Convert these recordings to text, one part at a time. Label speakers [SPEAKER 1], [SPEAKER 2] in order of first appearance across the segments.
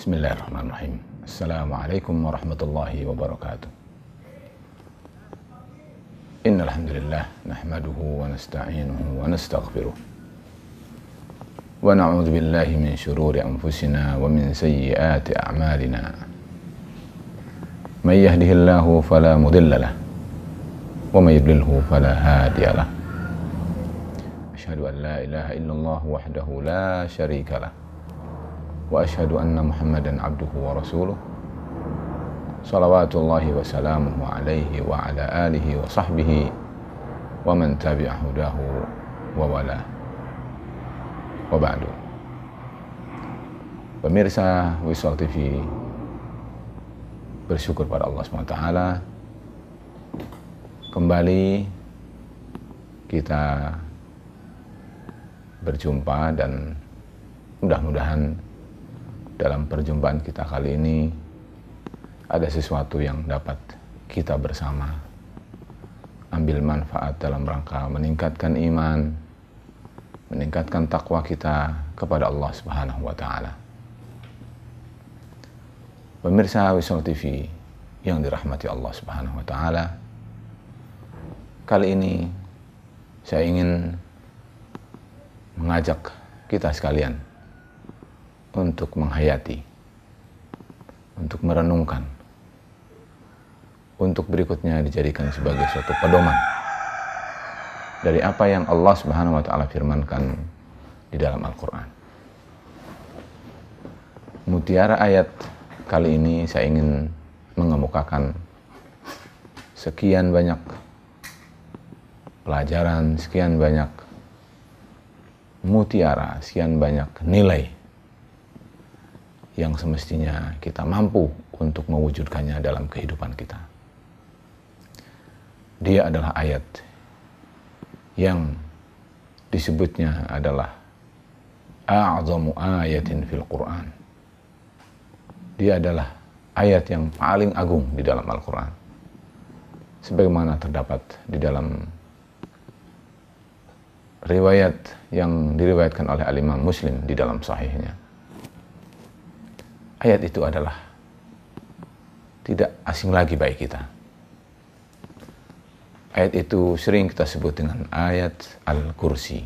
[SPEAKER 1] Bismillahirrahmanirrahim. Assalamualaikum warahmatullahi wabarakatuh. Innal hamdalillah nahmaduhu wa nasta'inuhu wa nastaghfiruh. Wa na'udzu billahi min shururi anfusina wa min sayyiati a'malina. May yahdihillahu fala mudilla lahu wa may yudlilhu fala hadiya lahu. Asyhadu an la ilaha illallah wahdahu la syarika lahu. Wa asyhadu anna Muhammadan abduhu wa rasuluh. Salawatullahi wa salamuhu alaihi wa ala alihi wa sahbihi wa man tabi'a hudahu wa wala. Wa ba'du. Pemirsa Wisal TV, bersyukur pada Allah SWT kembali kita berjumpa, dan mudah-mudahan dalam perjumpaan kita kali ini ada sesuatu yang dapat kita bersama ambil manfaat dalam rangka meningkatkan iman, meningkatkan takwa kita kepada Allah Subhanahu wa taala. Pemirsa Wisal TV yang dirahmati Allah Subhanahu wa taala, kali ini saya ingin mengajak kita sekalian untuk menghayati, untuk merenungkan, untuk berikutnya dijadikan sebagai suatu pedoman dari apa yang Allah Subhanahu wa taala firmankan di dalam Al-Qur'an. Mutiara ayat kali ini saya ingin mengemukakan sekian banyak pelajaran, sekian banyak mutiara, sekian banyak nilai yang semestinya kita mampu untuk mewujudkannya dalam kehidupan kita. Dia adalah ayat yang disebutnya adalah a'zamu ayatin fil Qur'an. Dia adalah ayat yang paling agung di dalam Al-Quran, sebagaimana terdapat di dalam riwayat yang diriwayatkan oleh Al-Imam Muslim di dalam sahihnya. Ayat itu adalah tidak asing lagi bagi kita. Ayat itu sering kita sebut dengan ayat Al-Kursi.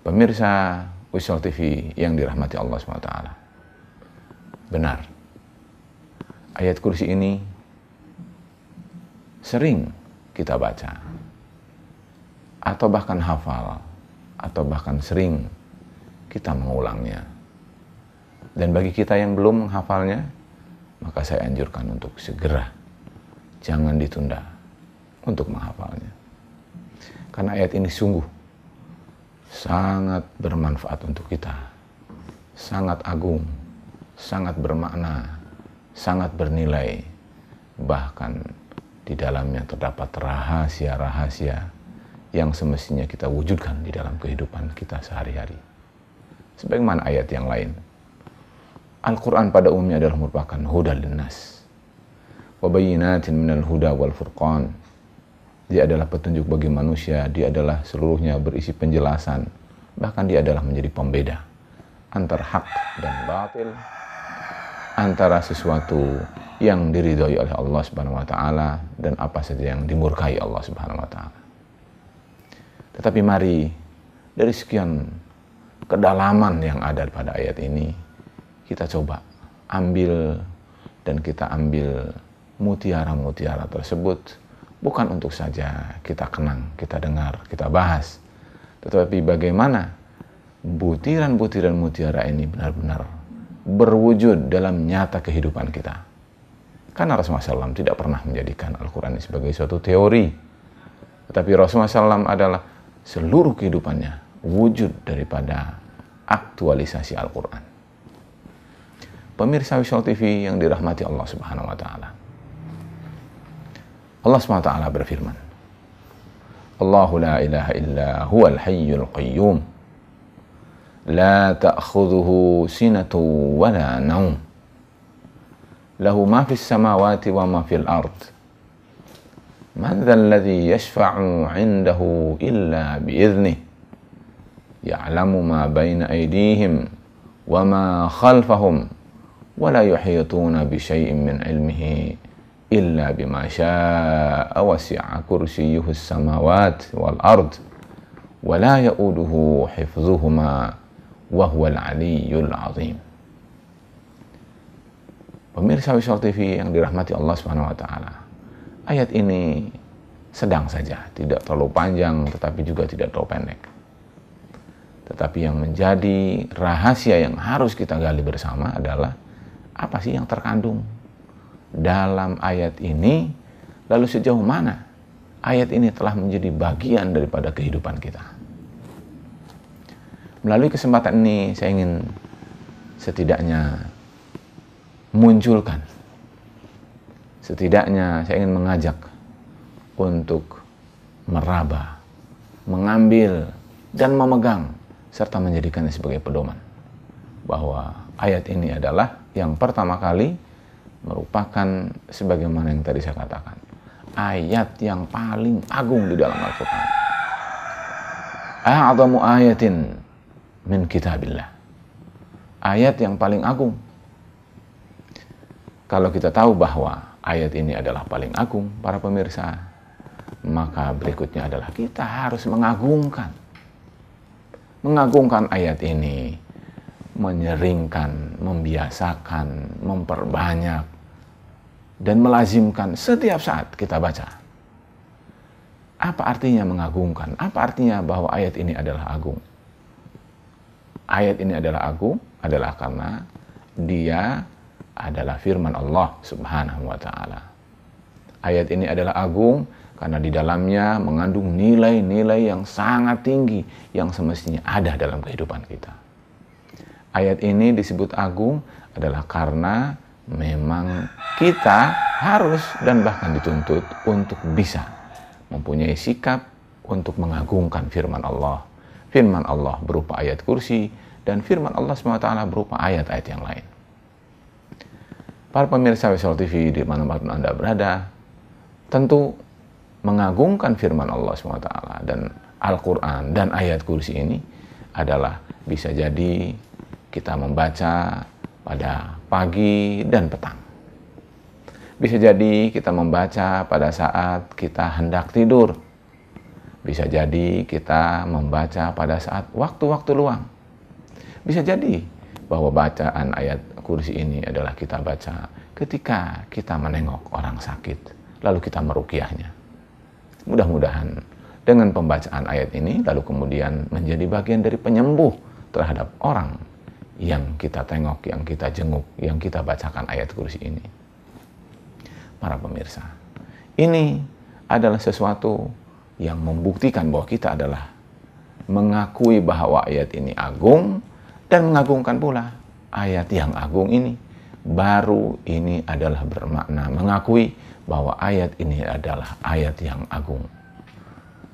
[SPEAKER 1] Pemirsa Wisal TV yang dirahmati Allah SWT, benar, ayat kursi ini sering kita baca, atau bahkan hafal, atau bahkan sering kita mengulangnya. Dan bagi kita yang belum menghafalnya, maka saya anjurkan untuk segera, jangan ditunda untuk menghafalnya. Karena ayat ini sungguh sangat bermanfaat untuk kita, sangat agung, sangat bermakna, sangat bernilai. Bahkan di dalamnya terdapat rahasia-rahasia yang semestinya kita wujudkan di dalam kehidupan kita sehari-hari. Sebagaimana ayat yang lain, Al-Quran pada umumnya adalah merupakan hudal linnas wa bayyinatin minal huda wal furqan. Dia adalah petunjuk bagi manusia, dia adalah seluruhnya berisi penjelasan, bahkan dia adalah menjadi pembeda antara hak dan batil, antara sesuatu yang diridhoi oleh Allah Subhanahu wa taala dan apa saja yang dimurkai Allah Subhanahu wa taala. Tetapi mari, dari sekian kedalaman yang ada pada ayat ini, kita coba ambil, dan kita ambil mutiara-mutiara tersebut, bukan untuk saja kita kenang, kita dengar, kita bahas, tetapi bagaimana butiran-butiran mutiara ini benar-benar berwujud dalam nyata kehidupan kita. Karena Rasulullah SAW tidak pernah menjadikan Al-Quran ini sebagai suatu teori, tetapi Rasulullah SAW adalah seluruh kehidupannya wujud daripada aktualisasi Al-Quran. Pemirsa Wisal TV yang dirahmati Allah Subhanahu wa taala, Allah Subhanahu wa taala berfirman, Allahu la ilaha illa huwal hayyul qayyum la ta'khudhuhu sinatun wa la naum lahu ma fis samawati wa ma fil ard man dhal ladzi yashfa'u 'indahu illa bi idhnihi ya'lamu ma baina aydihim wa ma khalfahum wa la yuhituna bi syai'in min ilmihi illa bima syaa wasi'a kursiyyuhus samawati wal ard wa la ya'uduhu hifdhuhuma wa huwal aliyyul azim. Pemirsa Wisol TV yang dirahmati Allah Subhanahu wa taala. Ayat ini sedang saja, tidak terlalu panjang tetapi juga tidak terlalu pendek. Tetapi yang menjadi rahasia yang harus kita gali bersama adalah apa sih yang terkandung dalam ayat ini, lalu sejauh mana ayat ini telah menjadi bagian daripada kehidupan kita. Melalui kesempatan ini saya ingin setidaknya munculkan, setidaknya saya ingin mengajak untuk meraba, mengambil dan memegang serta menjadikannya sebagai pedoman bahwa ayat ini adalah yang pertama kali merupakan sebagaimana yang tadi saya katakan, ayat yang paling agung di dalam Al-Quran. A'adhamu ayatin min kitabillah, ayat yang paling agung. Kalau kita tahu bahwa ayat ini adalah paling agung, para pemirsa, maka berikutnya adalah kita harus mengagungkan ayat ini, menyeringkan, membiasakan, memperbanyak, dan melazimkan setiap saat kita baca. Apa artinya mengagungkan? Apa artinya bahwa ayat ini adalah agung? Ayat ini adalah agung adalah karena dia adalah firman Allah Subhanahu wa taala. Ayat ini adalah agung karena di dalamnya mengandung nilai-nilai yang sangat tinggi yang semestinya ada dalam kehidupan kita. Ayat ini disebut agung adalah karena memang kita harus dan bahkan dituntut untuk bisa mempunyai sikap untuk mengagungkan firman Allah. Firman Allah berupa ayat kursi dan firman Allah SWT berupa ayat-ayat yang lain. Para pemirsa Wisol TV di mana-mana Anda berada, tentu mengagungkan firman Allah SWT dan Al-Quran dan ayat kursi ini adalah bisa jadi kita membaca pada pagi dan petang. Bisa jadi kita membaca pada saat kita hendak tidur. Bisa jadi kita membaca pada saat waktu-waktu luang. Bisa jadi bahwa bacaan ayat kursi ini adalah kita baca ketika kita menengok orang sakit, lalu kita meruqyahnya. Mudah-mudahan dengan pembacaan ayat ini, lalu kemudian menjadi bagian dari penyembuh terhadap orang yang kita tengok, yang kita jenguk, yang kita bacakan ayat kursi ini. Para pemirsa, ini adalah sesuatu yang membuktikan bahwa kita adalah mengakui bahwa ayat ini agung dan mengagungkan pula ayat yang agung ini. Baru ini adalah bermakna mengakui bahwa ayat ini adalah ayat yang agung.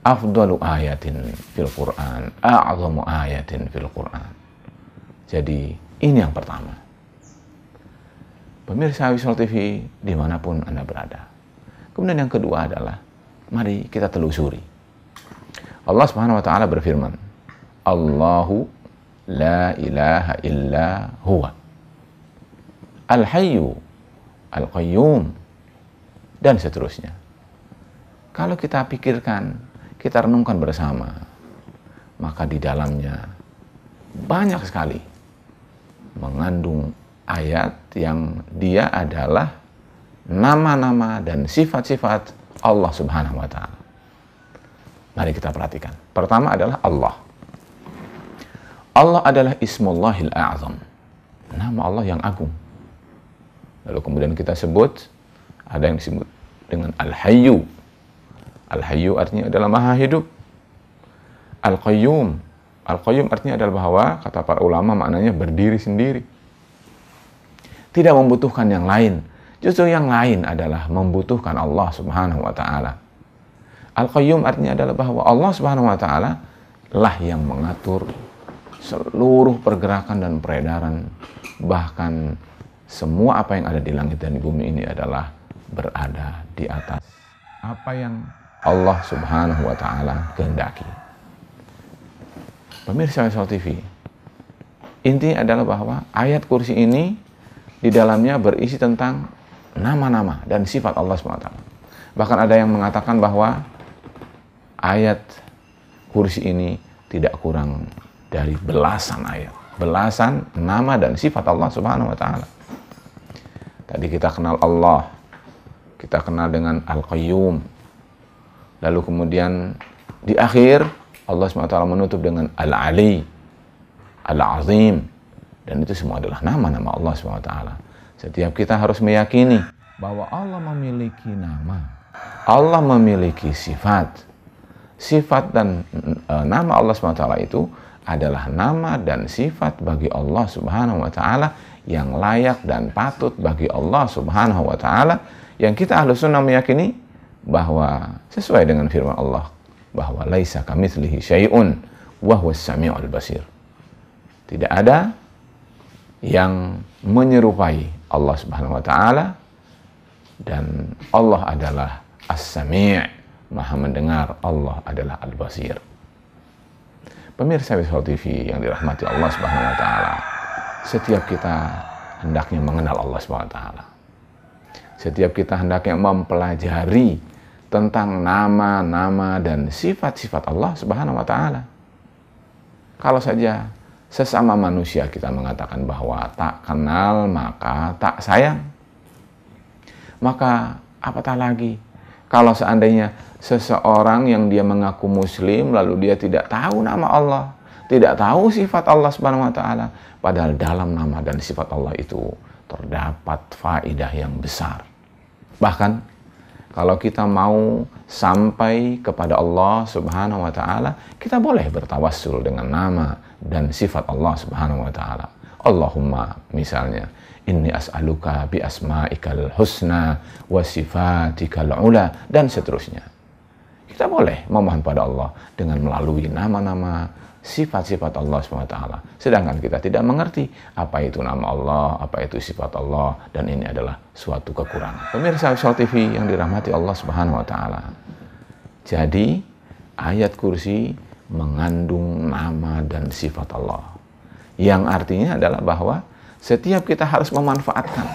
[SPEAKER 1] Afdalu ayatin fil Quran, a'zamu ayatin fil Quran. Jadi ini yang pertama. Pemirsa Wisol TV dimanapun Anda berada. Kemudian yang kedua adalah mari kita telusuri. Allah Subhanahu wa taala berfirman, Allahu la ilaha illa huwa Al-Hayyu Al-Qayyum, dan seterusnya. Kalau kita pikirkan, kita renungkan bersama, maka di dalamnya banyak sekali mengandung ayat yang dia adalah nama-nama dan sifat-sifat Allah Subhanahu wa taala. Mari kita perhatikan. Pertama adalah Allah. Allah adalah Ismullahil A'zam, nama Allah yang agung. Lalu kemudian kita sebut, ada yang disebut dengan Al-Hayyu. Al-Hayyu artinya adalah maha hidup. Al-Qayyum. Al-Qayyum artinya adalah bahwa, kata para ulama, maknanya berdiri sendiri. Tidak membutuhkan yang lain. Justru yang lain adalah membutuhkan Allah Subhanahu wa ta'ala. Al-Qayyum artinya adalah bahwa Allah Subhanahu wa ta'ala lah yang mengatur seluruh pergerakan dan peredaran, bahkan semua apa yang ada di langit dan di bumi ini adalah berada di atas apa yang Allah Subhanahu wa ta'ala kehendaki. Pemirsa Wisol TV, Intinya adalah bahwa ayat kursi ini di dalamnya berisi tentang nama-nama dan sifat Allah SWT. Bahkan ada yang mengatakan bahwa ayat kursi ini tidak kurang dari belasan ayat, belasan nama dan sifat Allah Subhanahu wa taala. Tadi kita kenal Allah, kita kenal dengan Al-Qayyum. Lalu kemudian di akhir Allah SWT menutup dengan Al-Ali, Al-Azim, dan itu semua adalah nama-nama Allah SWT. Setiap kita harus meyakini bahwa Allah memiliki nama, Allah memiliki sifat. Sifat dan nama Allah SWT itu adalah nama dan sifat bagi Allah Subhanahu wa taala yang layak dan patut bagi Allah Subhanahu wa taala, yang kita Ahlus Sunnah meyakini bahwa sesuai dengan firman Allah bahwa laisa kamitslihi syai'un wa huwas samiul basir. Tidak ada yang menyerupai Allah Subhanahu wa taala, dan Allah adalah As-Sami', Maha mendengar, Allah adalah Al-Basir. Pemirsa Wisal TV yang dirahmati Allah Subhanahu wa taala, setiap kita hendaknya mengenal Allah Subhanahu wa taala. Setiap kita hendaknya mempelajari tentang nama-nama dan sifat-sifat Allah Subhanahu wa taala. Kalau saja sesama manusia kita mengatakan bahwa tak kenal maka tak sayang, maka apatah lagi kalau seandainya seseorang yang dia mengaku muslim lalu dia tidak tahu nama Allah, tidak tahu sifat Allah Subhanahu wa taala, padahal dalam nama dan sifat Allah itu terdapat faedah yang besar. Bahkan kalau kita mau sampai kepada Allah Subhanahu wa taala, kita boleh bertawassul dengan nama dan sifat Allah Subhanahu wa taala. Allahumma misalnya, inni as'aluka bi asma'ikal husna wa sifatikal ula, dan seterusnya. Kita boleh memohon pada Allah dengan melalui nama-nama, sifat-sifat Allah SWT. Sedangkan kita tidak mengerti apa itu nama Allah, apa itu sifat Allah, dan ini adalah suatu kekurangan. Pemirsa Wisal TV yang dirahmati Allah Subhanahu wa taala. Jadi, ayat kursi mengandung nama dan sifat Allah. Yang artinya adalah bahwa setiap kita harus memanfaatkan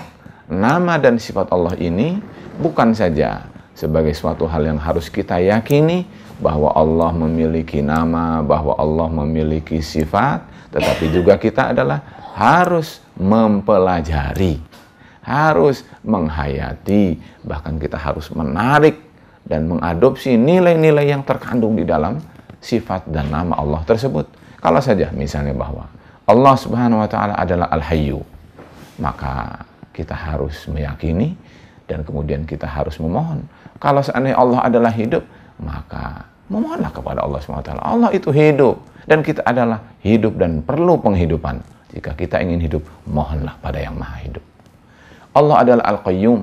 [SPEAKER 1] nama dan sifat Allah ini bukan saja sebagai suatu hal yang harus kita yakini bahwa Allah memiliki nama, bahwa Allah memiliki sifat, tetapi juga kita adalah harus mempelajari, harus menghayati, bahkan kita harus menarik dan mengadopsi nilai-nilai yang terkandung di dalam sifat dan nama Allah tersebut. Kalau saja misalnya bahwa Allah Subhanahu wa taala adalah Al-Hayyu, maka kita harus meyakini dan kemudian kita harus memohon. Kalau seandainya Allah adalah hidup, maka memohonlah kepada Allah Subhanahu wa taala. Allah itu hidup dan kita adalah hidup dan perlu penghidupan. Jika kita ingin hidup, mohonlah pada yang Maha Hidup. Allah adalah Al-Qayyum,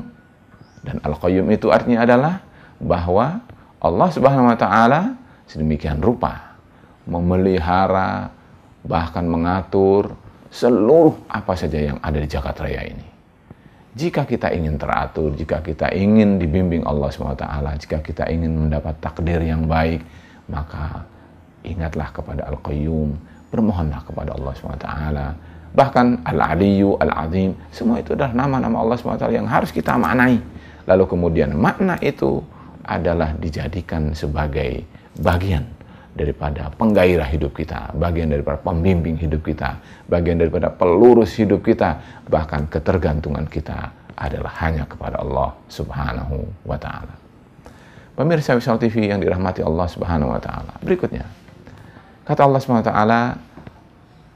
[SPEAKER 1] dan Al-Qayyum itu artinya adalah bahwa Allah Subhanahu wa taala sedemikian rupa memelihara, bahkan mengatur seluruh apa saja yang ada di jagat raya ini. Jika kita ingin teratur, jika kita ingin dibimbing Allah SWT, jika kita ingin mendapat takdir yang baik, maka ingatlah kepada Al-Qayyum, bermohonlah kepada Allah SWT. Bahkan Al-Aliyu, Al-Azim, semua itu adalah nama-nama Allah SWT yang harus kita maknai. Lalu kemudian makna itu adalah dijadikan sebagai bagian daripada penggairah hidup kita, bagian daripada pembimbing hidup kita, bagian daripada pelurus hidup kita, bahkan ketergantungan kita adalah hanya kepada Allah Subhanahu wa taala. Pemirsa Wisal TV yang dirahmati Allah Subhanahu wa taala. Berikutnya, kata Allah Subhanahu wa taala,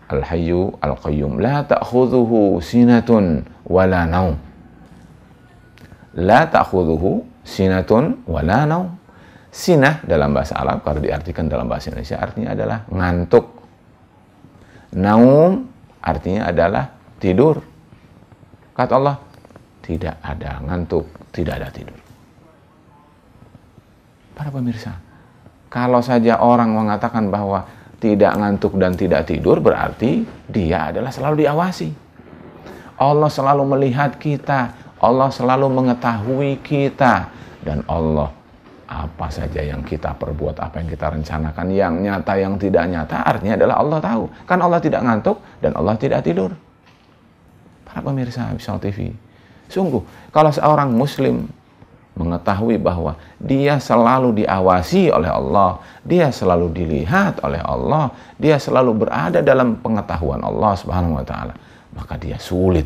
[SPEAKER 1] Al-Hayyu Al-Qayyum, la ta'khudhuhu sinatun wala naum. La ta'khudhuhu sinatun wala naum. Sinah dalam bahasa Arab, kalau diartikan dalam bahasa Indonesia, artinya adalah ngantuk. Naum artinya adalah tidur. Kata Allah, tidak ada ngantuk, tidak ada tidur. Para pemirsa, kalau saja orang mengatakan bahwa tidak ngantuk dan tidak tidur, berarti dia adalah selalu diawasi. Allah selalu melihat kita, Allah selalu mengetahui kita, dan Allah Apa saja yang kita perbuat, apa yang kita rencanakan, yang nyata, yang tidak nyata, artinya adalah Allah tahu. Kan Allah tidak ngantuk dan Allah tidak tidur. Para pemirsa Visual TV, sungguh kalau seorang muslim mengetahui bahwa dia selalu diawasi oleh Allah, dia selalu dilihat oleh Allah, dia selalu berada dalam pengetahuan Allah Subhanahu wa taala, maka dia sulit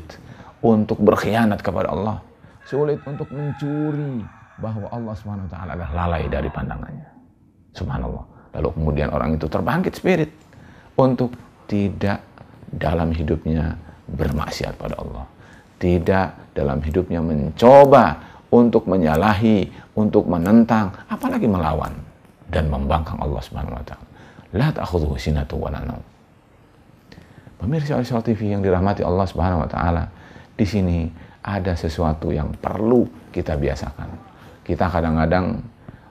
[SPEAKER 1] untuk berkhianat kepada Allah, sulit untuk mencuri, bahwa Allah Subhanahu wa taala adalah lalai dari pandangannya. Subhanallah. Lalu kemudian orang itu terbangkit spirit untuk tidak dalam hidupnya bermaksiat pada Allah, tidak dalam hidupnya mencoba untuk menyalahi, untuk menentang, apalagi melawan dan membangkang Allah Subhanahu wa taala. La ta'khudhuhu sinatun wa la naum. Pemirsa Visual TV yang dirahmati Allah Subhanahu wa taala, di sini ada sesuatu yang perlu kita biasakan. Kita kadang-kadang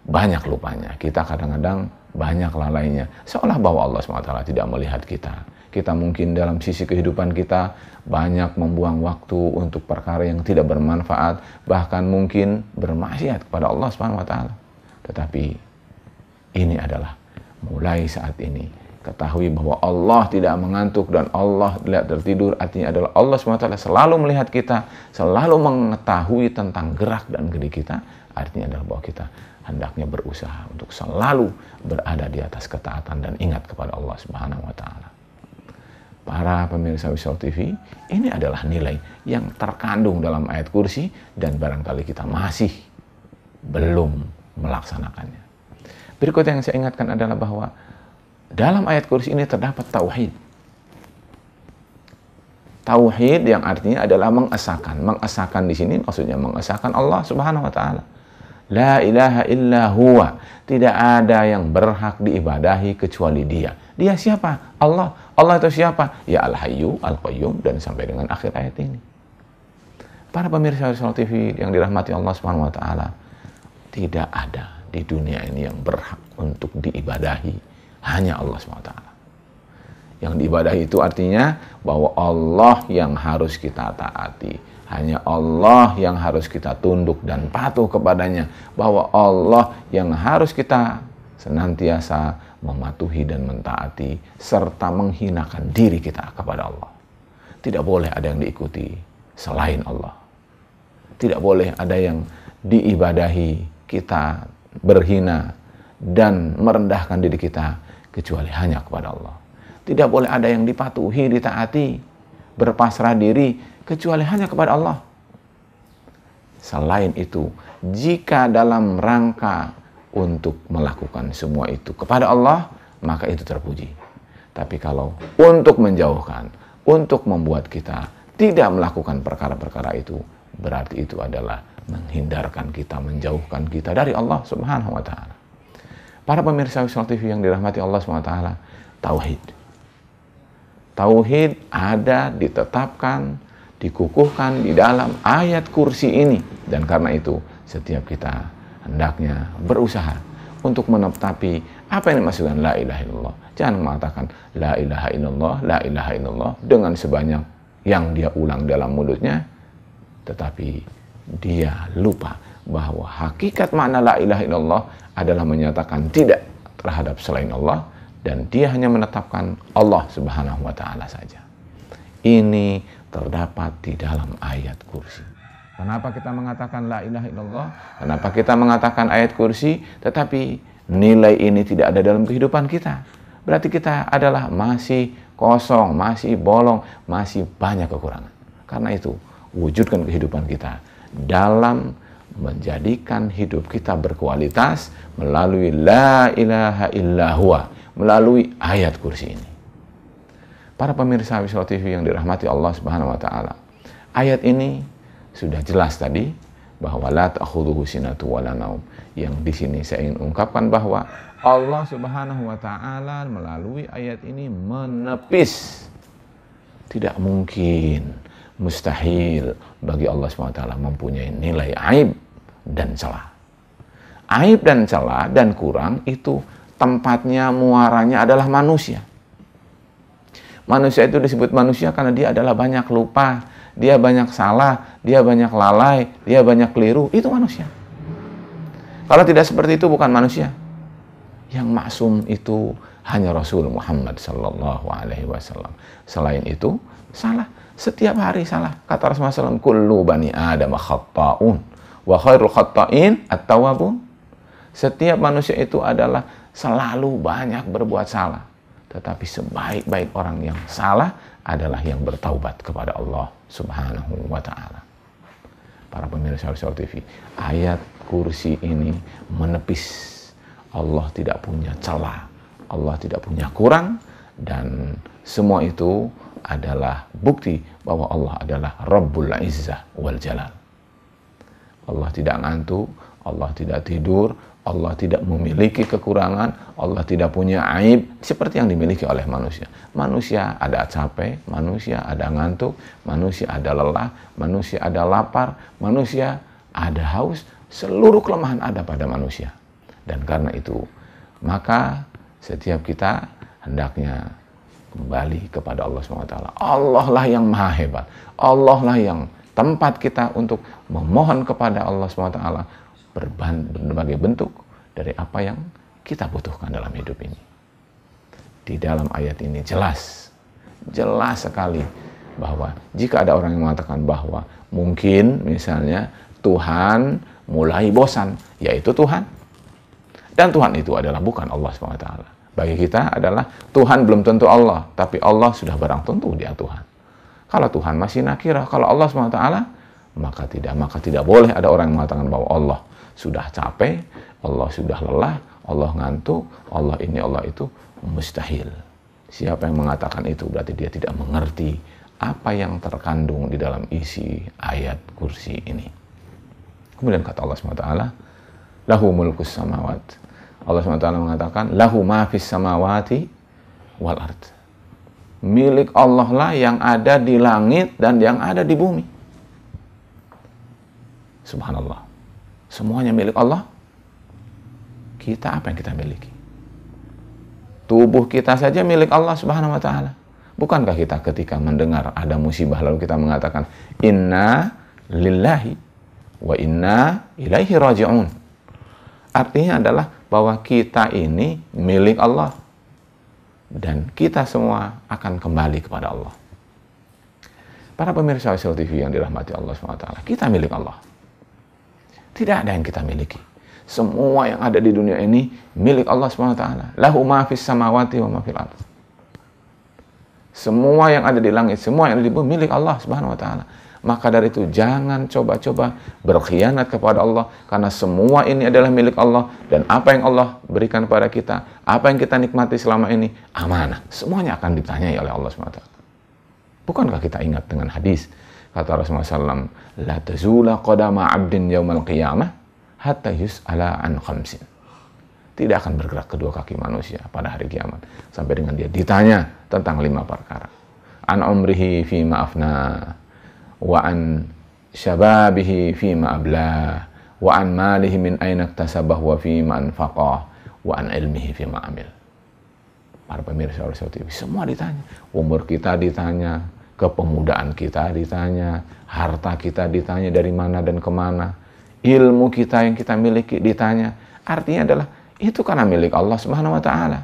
[SPEAKER 1] banyak lupanya, kita kadang-kadang banyak lalainya, seolah bahwa Allah SWT tidak melihat kita. Kita mungkin dalam sisi kehidupan kita banyak membuang waktu untuk perkara yang tidak bermanfaat, bahkan mungkin bermaksiat kepada Allah SWT. Tetapi ini adalah mulai saat ini, ketahui bahwa Allah tidak mengantuk dan Allah tidak tertidur, artinya adalah Allah SWT selalu melihat kita, selalu mengetahui tentang gerak dan geri kita. Artinya adalah bahwa kita hendaknya berusaha untuk selalu berada di atas ketaatan dan ingat kepada Allah Subhanahu wa taala. Para pemirsa Visual TV, ini adalah nilai yang terkandung dalam ayat kursi dan barangkali kita masih belum melaksanakannya. Berikut yang saya ingatkan adalah bahwa dalam ayat kursi ini terdapat tauhid. Tauhid yang artinya adalah mengesahkan. Mengesahkan di sini maksudnya mengesahkan Allah Subhanahu wa taala. La ilaha illa huwa. Tidak ada yang berhak diibadahi kecuali Dia. Dia siapa? Allah. Allah itu siapa? Ya Al-Hayyu, Al-Qayyum, dan sampai dengan akhir ayat ini. Para pemirsa Visual TV yang dirahmati Allah Subhanahu wa taala, tidak ada di dunia ini yang berhak untuk diibadahi, hanya Allah Subhanahu wa taala. Yang diibadahi itu artinya bahwa Allah yang harus kita taati. Hanya Allah yang harus kita tunduk dan patuh kepadanya. Bahwa Allah yang harus kita senantiasa mematuhi dan mentaati, serta menghinakan diri kita kepada Allah. Tidak boleh ada yang diikuti selain Allah. Tidak boleh ada yang diibadahi, kita berhina dan merendahkan diri kita kecuali hanya kepada Allah. Tidak boleh ada yang dipatuhi, ditaati, berpasrah diri kecuali hanya kepada Allah. Selain itu, jika dalam rangka untuk melakukan semua itu kepada Allah, maka itu terpuji. Tapi kalau untuk menjauhkan, untuk membuat kita tidak melakukan perkara-perkara itu, berarti itu adalah menghindarkan kita, menjauhkan kita dari Allah Subhanahu wa taala. Para pemirsa Visual TV yang dirahmati Allah Subhanahu wa taala, tauhid. Tauhid ada, ditetapkan, dikukuhkan di dalam ayat kursi ini. Dan karena itu setiap kita hendaknya berusaha untuk menetapi apa yang dimaksudkan la ilaha illallah. Jangan mengatakan la ilaha illallah, la ilaha illallah dengan sebanyak yang dia ulang dalam mulutnya, tetapi dia lupa bahwa hakikat makna la ilaha illallah adalah menyatakan tidak terhadap selain Allah, dan dia hanya menetapkan Allah Subhanahu wa taala saja. Ini terdapat di dalam ayat kursi. Kenapa kita mengatakan la ilaha illallah? Kenapa kita mengatakan ayat kursi, tetapi nilai ini tidak ada dalam kehidupan kita? Berarti kita adalah masih kosong, masih bolong, masih banyak kekurangan. Karena itu, wujudkan kehidupan kita dalam menjadikan hidup kita berkualitas melalui la ilaha illallah, melalui ayat kursi ini. Para pemirsa Visual TV yang dirahmati Allah Subhanahu wa taala, ayat ini sudah jelas tadi bahwa la ta'khudhuhu sinatun wa la naum. Yang di sini saya ingin ungkapkan bahwa Allah Subhanahu wa taala melalui ayat ini menepis, tidak mungkin, mustahil bagi Allah Subhanahu wa taala mempunyai nilai aib dan celah. Aib dan celah dan kurang itu tempatnya, muaranya adalah manusia. Manusia itu disebut manusia karena dia adalah banyak lupa, dia banyak salah, dia banyak lalai, dia banyak keliru. Itu manusia. Kalau tidak seperti itu bukan manusia. Yang maksum itu hanya Rasul Muhammad sallallahu alaihi wasallam. Selain itu salah. Setiap hari salah. Kata Rasulullah SAW, kullu bani Adam khatta'un wa khairul khatta'in at-tawwabun. Setiap manusia itu adalah selalu banyak berbuat salah. Tetapi sebaik-baik orang yang salah adalah yang bertaubat kepada Allah Subhanahu wa ta'ala. Para pemirsa TV, ayat kursi ini menepis Allah tidak punya celah, Allah tidak punya kurang, dan semua itu adalah bukti bahwa Allah adalah Rabbul Izzah wal Jalal. Allah tidak ngantuk, Allah tidak tidur, Allah tidak memiliki kekurangan, Allah tidak punya aib seperti yang dimiliki oleh manusia. Manusia ada capek, manusia ada ngantuk, manusia ada lelah, manusia ada lapar, manusia ada haus, seluruh kelemahan ada pada manusia. Dan karena itu, maka setiap kita hendaknya kembali kepada Allah SWT. Allah lah yang maha hebat. Allah lah yang tempat kita untuk memohon kepada Allah SWT berbagai bentuk dari apa yang kita butuhkan dalam hidup ini. Di dalam ayat ini jelas sekali bahwa jika ada orang yang mengatakan bahwa mungkin misalnya Tuhan mulai bosan, yaitu Tuhan. Dan Tuhan itu adalah bukan Allah SWT. Bagi kita adalah Tuhan belum tentu Allah, tapi Allah sudah barang tentu dia Tuhan. Kalau Tuhan masih nakirah, kalau Allah SWT, maka tidak boleh ada orang yang mengatakan bahwa Allah sudah capek, Allah sudah lelah, Allah ngantuk, Allah ini, Allah itu. Mustahil. Siapa yang mengatakan itu berarti dia tidak mengerti apa yang terkandung di dalam isi ayat kursi ini. Kemudian kata Allah SWT, lahu mulkus samawat. Allah SWT mengatakan, lahu ma fis samawati wal ard. Milik Allah lah yang ada di langit dan yang ada di bumi. Subhanallah. Semuanya milik Allah. Kita apa yang kita miliki? Tubuh kita saja milik Allah Subhanahu wa ta'ala. Bukankah kita ketika mendengar ada musibah lalu kita mengatakan, inna lillahi wa inna ilaihi raji'un. Artinya adalah bahwa kita ini milik Allah dan kita semua akan kembali kepada Allah. Para pemirsa Wasil TV yang dirahmati Allah SWT, kita milik Allah. Tidak ada yang kita miliki. Semua yang ada di dunia ini milik Allah SWT. Lahu ma fis samawati wa ma fil ardh. Semua yang ada di langit, semua yang ada di bumi milik Allah Subhanahu wa ta'ala. Maka dari itu jangan coba-coba berkhianat kepada Allah, karena semua ini adalah milik Allah, dan apa yang Allah berikan kepada kita, apa yang kita nikmati selama ini amanah. Semuanya akan ditanyai oleh Allah SWT. Bukankah kita ingat dengan hadis kata Rasulullah SAW, la tazula qadama 'abdin yaumal qiyamah hatta yus'ala an khamsin. Tidak akan bergerak kedua kaki manusia pada hari kiamat sampai dengan dia ditanya tentang 5 perkara. An umrihi fi ma'afna, wa an syababihi fima ablah, wa an malihi min aina iktasabah wa fima anfaqah, wa an ilmihi fima amil. Para pemirsa Rasul TV, semua ditanya. Umur kita ditanya, kepemudaan kita ditanya, harta kita ditanya dari mana dan kemana, ilmu kita yang kita miliki ditanya. Artinya adalah itu karena milik Allah Subhanahu wa ta'ala.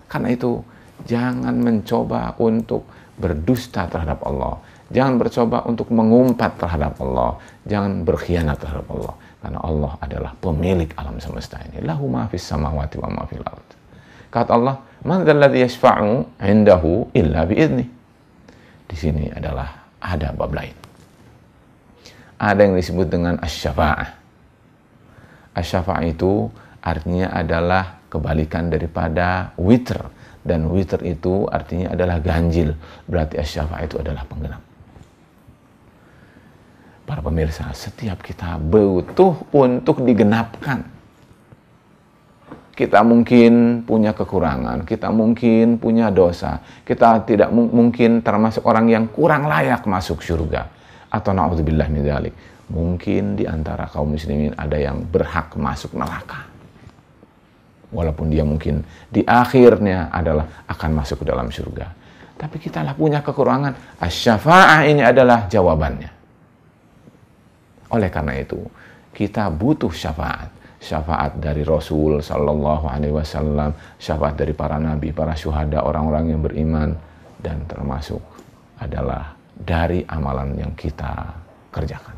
[SPEAKER 1] Karena itu jangan mencoba untuk berdusta terhadap Allah. Jangan bercoba untuk mengumpat terhadap Allah. Jangan berkhianat terhadap Allah. Karena Allah adalah pemilik alam semesta ini. Lahu ma fis samawati wa ma fil ard. Kata Allah, man dzalladzi yashfa'u 'indahu illa bi'idznih. Di sini adalah ada bab lain. Ada yang disebut dengan asy-syafa'ah. Asy-syafa'ah itu artinya adalah kebalikan daripada witr. Dan witr itu artinya adalah ganjil. Berarti asy-syafa'ah itu adalah penggenap. Para pemirsa, setiap kita butuh untuk digenapkan. Kita mungkin punya kekurangan, kita mungkin punya dosa, kita tidak mungkin termasuk orang yang kurang layak masuk surga. Atau na'udzubillah min dzalik, mungkin di antara kaum muslimin ada yang berhak masuk neraka. Walaupun dia mungkin di akhirnya adalah akan masuk ke dalam surga. Tapi kita lah punya kekurangan. Asy-syafa'ah ini adalah jawabannya. Oleh karena itu, kita butuh syafaat. syafaat dari Rasul Sallallahu Alaihi Wasallam, syafaat dari para nabi, para syuhada, orang-orang yang beriman, dan termasuk adalah dari amalan yang kita kerjakan.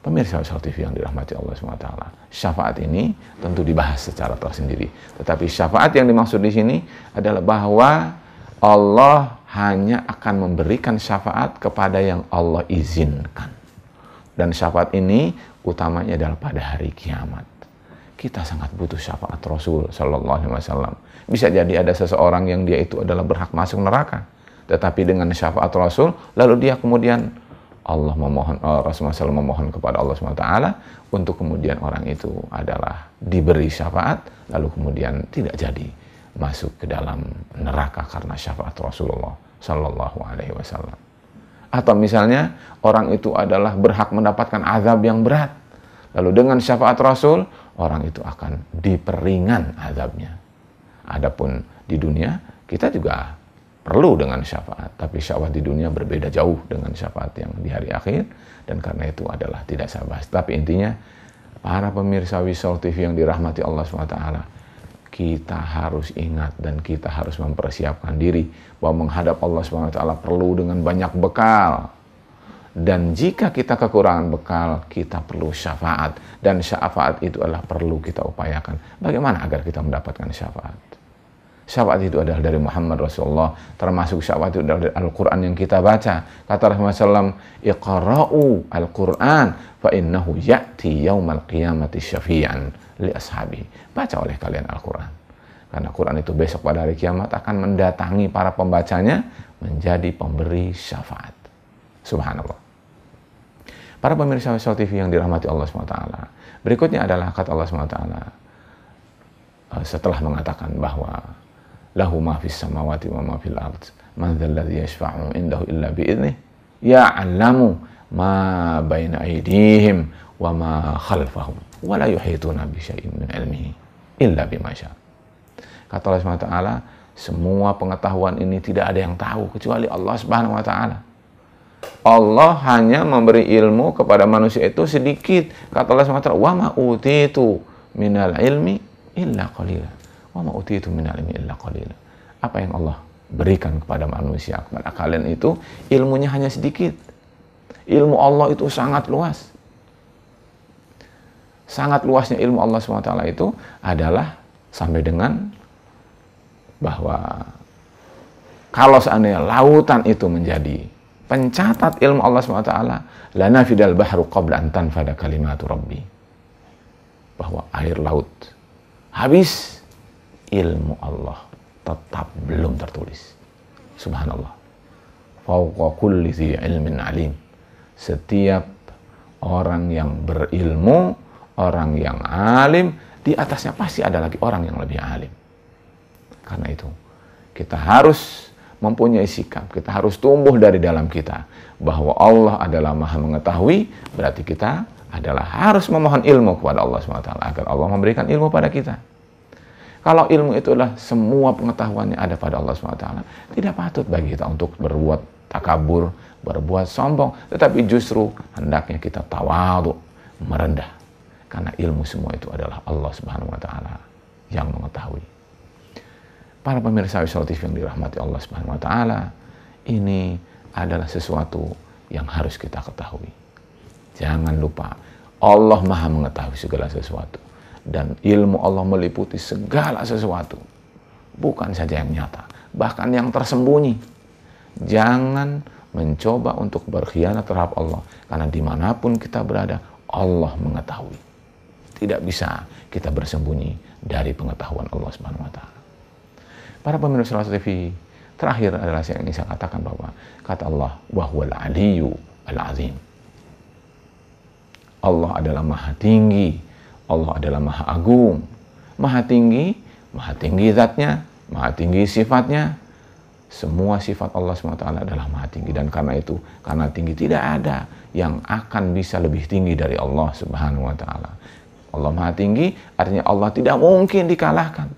[SPEAKER 1] Pemirsa Ushal TV yang dirahmati Allah SWT, syafaat ini tentu dibahas secara tersendiri. Tetapi syafaat yang dimaksud di sini adalah bahwa Allah hanya akan memberikan syafaat kepada yang Allah izinkan. Dan syafaat ini utamanya adalah pada hari kiamat. Kita sangat butuh syafaat Rasul Sallallahu Alaihi Wasallam. Bisa jadi ada seseorang yang dia itu adalah berhak masuk neraka, tetapi dengan syafaat Rasul, lalu dia kemudian Rasulullah SAW memohon kepada Allah SWT untuk kemudian orang itu adalah diberi syafaat, lalu kemudian tidak jadi masuk ke dalam neraka karena syafaat Rasulullah Sallallahu Alaihi Wasallam. Atau misalnya orang itu adalah berhak mendapatkan azab yang berat, lalu dengan syafaat Rasul orang itu akan diperingan azabnya. Adapun di dunia kita juga perlu dengan syafaat, tapi syafaat di dunia berbeda jauh dengan syafaat yang di hari akhir, dan karena itu adalah tidak saya bahas. Tapi intinya, para pemirsa Ushal TV yang dirahmati Allah SWT, kita harus ingat dan kita harus mempersiapkan diri bahwa menghadap Allah SWT perlu dengan banyak bekal. Dan jika kita kekurangan bekal, kita perlu syafaat, dan syafaat itu adalah perlu kita upayakan. Bagaimana agar kita mendapatkan syafaat? Syafaat itu adalah dari Muhammad Rasulullah, termasuk syafaat itu adalah dari Al-Quran yang kita baca. Kata Rasulullah SAW, "Iqra'u Al-Quran, fa innahu ya'ti yawmal qiyamati syafi'an li ashabi." Baca oleh kalian Al-Quran. Karena Quran itu besok pada hari kiamat akan mendatangi para pembacanya menjadi pemberi syafaat. Subhanallah. Para pemirsa Ushal TV yang dirahmati Allah SWT, berikutnya adalah kata Allah SWT setelah mengatakan bahwa lahu ma fis samawati wa ma fil ard man dzal ladzi yashfa'u indahu illa bi idnih ya'lamu ma baina aydihim wa ma khalfahum wa la yuhituna bi syai'in min ilmihi illa bima syaa. Kata Allah SWT, semua pengetahuan ini tidak ada yang tahu kecuali Allah Subhanahu wa taala. Allah hanya memberi ilmu kepada manusia itu sedikit. Kata Allah SWT, wa ma utitu minal ilmi illa qalila. Wa ma utitu minal ilmi illa qalila. Apa yang Allah berikan kepada manusia, kepada kalian itu ilmunya hanya sedikit. Ilmu Allah itu sangat luas. Sangat luasnya ilmu Allah SWT itu adalah sampai dengan bahwa kalau seandainya lautan itu menjadi pencatat ilmu Allah SWT, la nafidal bahru qabla an tanfada kalimatu rabbi. Bahwa air laut habis, ilmu Allah tetap belum tertulis. Subhanallah. Fauqa kulli dzi ilmin alim. Setiap orang yang berilmu, orang yang alim, di atasnya pasti ada lagi orang yang lebih alim. Karena itu, kita harus mempunyai sikap, kita harus tumbuh dari dalam kita bahwa Allah adalah Maha Mengetahui. Berarti kita adalah harus memohon ilmu kepada Allah SWT agar Allah memberikan ilmu pada kita. Kalau ilmu itu adalah semua pengetahuannya ada pada Allah SWT, tidak patut bagi kita untuk berbuat takabur, berbuat sombong, tetapi justru hendaknya kita tawadhu, merendah, karena ilmu semua itu adalah Allah Subhanahu wa taala yang mengetahui. Para pemirsa Ushal TV yang dirahmati Allah Subhanahu wa taala, ini adalah sesuatu yang harus kita ketahui. Jangan lupa, Allah Maha mengetahui segala sesuatu. Dan ilmu Allah meliputi segala sesuatu. Bukan saja yang nyata, bahkan yang tersembunyi. Jangan mencoba untuk berkhianat terhadap Allah. Karena dimanapun kita berada, Allah mengetahui. Tidak bisa kita bersembunyi dari pengetahuan Allah Subhanahu wa taala. Para pemirsa Ushal TV, terakhir adalah yang ingin saya katakan bahwa kata Allah, wa huwal aliyyu al-azim. Allah adalah Maha Tinggi, Allah adalah Maha Agung. Maha tinggi zatnya, Maha tinggi sifatnya. Semua sifat Allah SWT adalah Maha Tinggi. Dan karena itu, karena tinggi, tidak ada yang akan bisa lebih tinggi dari Allah Subhanahu wa taala. Allah Maha Tinggi, artinya Allah tidak mungkin dikalahkan.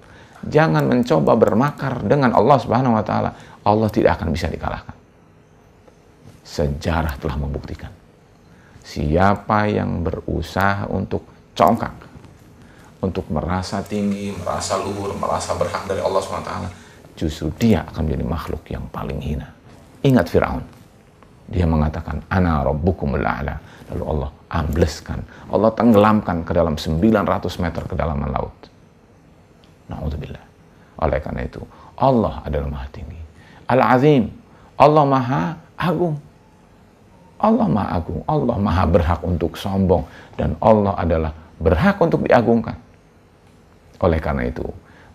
[SPEAKER 1] Jangan mencoba bermakar dengan Allah Subhanahu wa taala. Allah tidak akan bisa dikalahkan. Sejarah telah membuktikan. Siapa yang berusaha untuk congkak untuk merasa tinggi, merasa luhur, merasa berhak dari Allah SWT, justru dia akan menjadi makhluk yang paling hina. Ingat Fir'aun. Dia mengatakan, ana rabbukumul a'la. Lalu Allah ambleskan, Allah tenggelamkan ke dalam 900 meter kedalaman laut. Na'udzubillah. Oleh karena itu, Allah adalah maha tinggi. Al-Azim, Allah maha agung. Allah maha agung, Allah maha berhak untuk sombong, dan Allah adalah berhak untuk diagungkan. Oleh karena itu,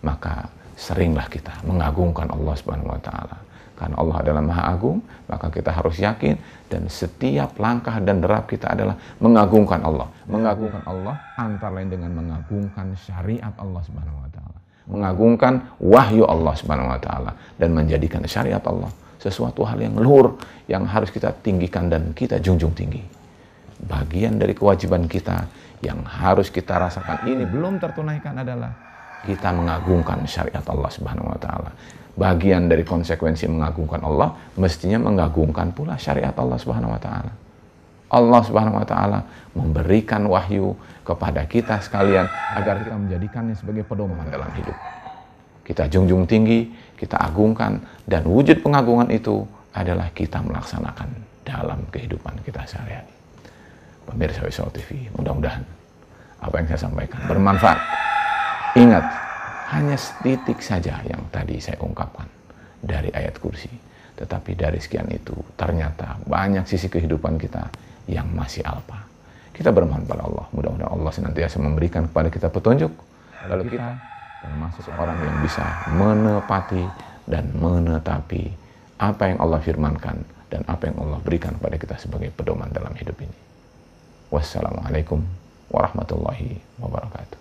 [SPEAKER 1] maka seringlah kita mengagungkan Allah Subhanahu wa Ta'ala. Karena Allah adalah maha agung, maka kita harus yakin, dan setiap langkah dan derap kita adalah mengagungkan Allah. Mengagungkan Allah antara lain dengan mengagungkan syariat Allah Subhanahu wa Ta'ala, mengagungkan wahyu Allah Subhanahu wa Ta'ala, dan menjadikan syariat Allah sesuatu hal yang luhur, yang harus kita tinggikan dan kita junjung tinggi. Bagian dari kewajiban kita yang harus kita rasakan ini belum tertunaikan adalah kita mengagungkan syariat Allah Subhanahu wa Ta'ala. Bagian dari konsekuensi mengagungkan Allah, mestinya mengagungkan pula syariat Allah Subhanahu wa Ta'ala. Allah Subhanahu wa Ta'ala memberikan wahyu kepada kita sekalian agar kita menjadikannya sebagai pedoman dalam hidup. Kita junjung tinggi, kita agungkan, dan wujud pengagungan itu adalah kita melaksanakan dalam kehidupan kita sehari-hari. Pemirsa Wisol TV, mudah-mudahan apa yang saya sampaikan bermanfaat. Ingat, hanya setitik saja yang tadi saya ungkapkan dari ayat kursi. Tetapi dari sekian itu, ternyata banyak sisi kehidupan kita yang masih alpa. Kita bermohon pada Allah, mudah-mudahan Allah senantiasa memberikan kepada kita petunjuk. Lalu kita termasuk orang yang bisa menepati dan menetapi apa yang Allah firmankan dan apa yang Allah berikan kepada kita sebagai pedoman dalam hidup ini. Wassalamualaikum warahmatullahi wabarakatuh.